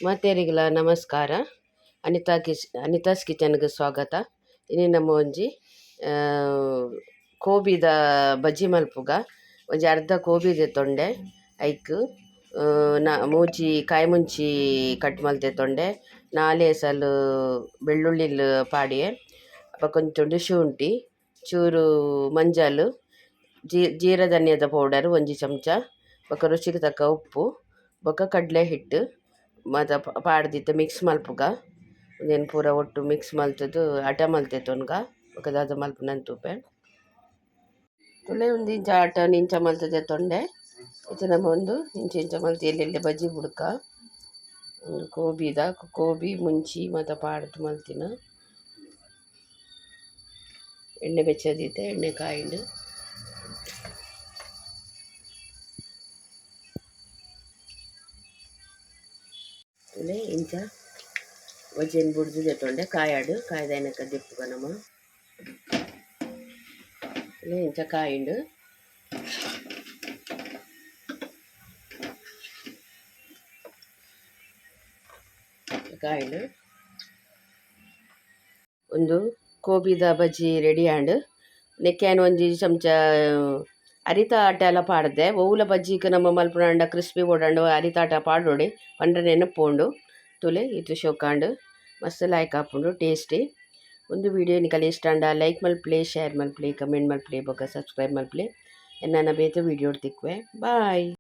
ಮಾತೆಯರಿಗೆಲ್ಲ ನಮಸ್ಕಾರ. ಅನಿತಾಸ್ ಕಿಚನ್ಗೆ ಸ್ವಾಗತ. ಇನ್ನು ನಮ್ಮ ಒಂಜಿ ಕೋಬಿದ ಬಜ್ಜಿ ಮಲ್ಪುಗ ಒಂಜಿ ಅರ್ಧ ಕೋಬಿ ದೆತ್ತೊಂಡೆ. ಐಕ್ ಮೂಜಿ ಕಾಯಿ ಮುಂಚಿ ಕಟ್ ಮಲ್ತೆತ್ತೊಂಡೆ. 4 ಎಸಲು ಬೆಳ್ಳುಳ್ಳಿಲ್ ಪಾಡಿಯೆ ಕೊಂಚುಂಡು ಶುಂಠಿ, ಚೂರು ಮಂಜಲ್, ಜೀರ ಧನಿಯದ ಪೌಡರ್ 1 ಚಮಚ, ಬೊಕ ರುಚಿಗೆ ತಕ್ಕ ಉಪ್ಪು, ಬೊಕ ಕಡ್ಲೆ ಹಿಟ್ಟು ಮಾತ ಪಾಡ್ದಿತ್ತ ಮಿಕ್ಸ್ ಮಲ್ಪುಗ. ಉಂದೆನ್ ಪೂರ ಒಟ್ಟು ಮಿಕ್ಸ್ ಮಲ್ತುದು ಅಟ ಮಲ್ತೆತೊನ್ಗ ಬೊಕ ದಾದ ಮಲ್ಪುನಂತ ತೂಪೆ ತುಲೆ ಇಂಚ ಅಟ ಇಂಚ ಮಲ್ತದೆ ತೊಂಡೆ. ಇದು ನಮ್ಮ ಒಂದು ಇಂಚ ಮಲ್ತು ಎಲ್ಲೆಲ್ಲೆ ಬಜ್ಜಿ ಬುಡ್ಕ ಕೋಬಿ ಮುಂಚಿ ಮತ್ತು ಪಾಡ್ದು ಮಲ್ತಿನ ಎಣ್ಣೆ ಬೆಚ್ಚದೈತೆ, ಎಣ್ಣೆ ಕಾಯಿಂಡು ಇಂಚ ವಜ್ಜೆನ್ ಬುಡ್ದು ದೆತ್ತೊಂಡೆ ಕಾಯಾಡು ಕಾಯ್ದೈನಕ ದಿಪ್ಪುಗ ನಮ್ಮ ಇಂಚ ಕಾಯಿಂಡು ಒಂದು ಕೋಬಿದ ಬಜ್ಜಿ ರೆಡಿ ಆಂಡ್ ನೆಕ್ಕಾಯನ 1 ಚಮಚ ಅರಿತ ಆಟ ಎಲ್ಲ ಪಾಡ್ದೆ ಒವುಲ ಬಜ್ಜಿಗೆ ನಮ್ಮ ಮಲ್ಪುನಾಂಡ ಕ್ರಿಸ್ಪಿ ಓಡಾಂಡು ಅರಿತ ಆಟ ಪಾಡೋಡೆ ಪಂಡ್ರೆ ನೆನಪೋಂಡು ತುಲೆ ಇದು ಶೋಕಾಂಡು ಮಸ್ತ್ ಲಾಯ್ಕ್ ಹಾಪುಂಡು ಟೇಸ್ಟಿ. ಒಂದು ವಿಡಿಯೋ ನಿಕಲೆ ಇಷ್ಟ ಅಂಡ ಲೈಕ್ ಮಲ್ಪ್ಲೆ, ಶೇರ್ ಮಲ್ಪ್ಲೆ, ಕಮೆಂಟ್ ಮಲ್ಪ್ಲೆ, ಬೊಕ ಸಬ್ಸ್ಕ್ರೈಬ್ ಮಲ್ಪ್ಲೆ. ಎನ್ನ ಬೇತೆ ವಿಡಿಯೋ ತಿಕ್ಕುವೆ. ಬಾಯ್.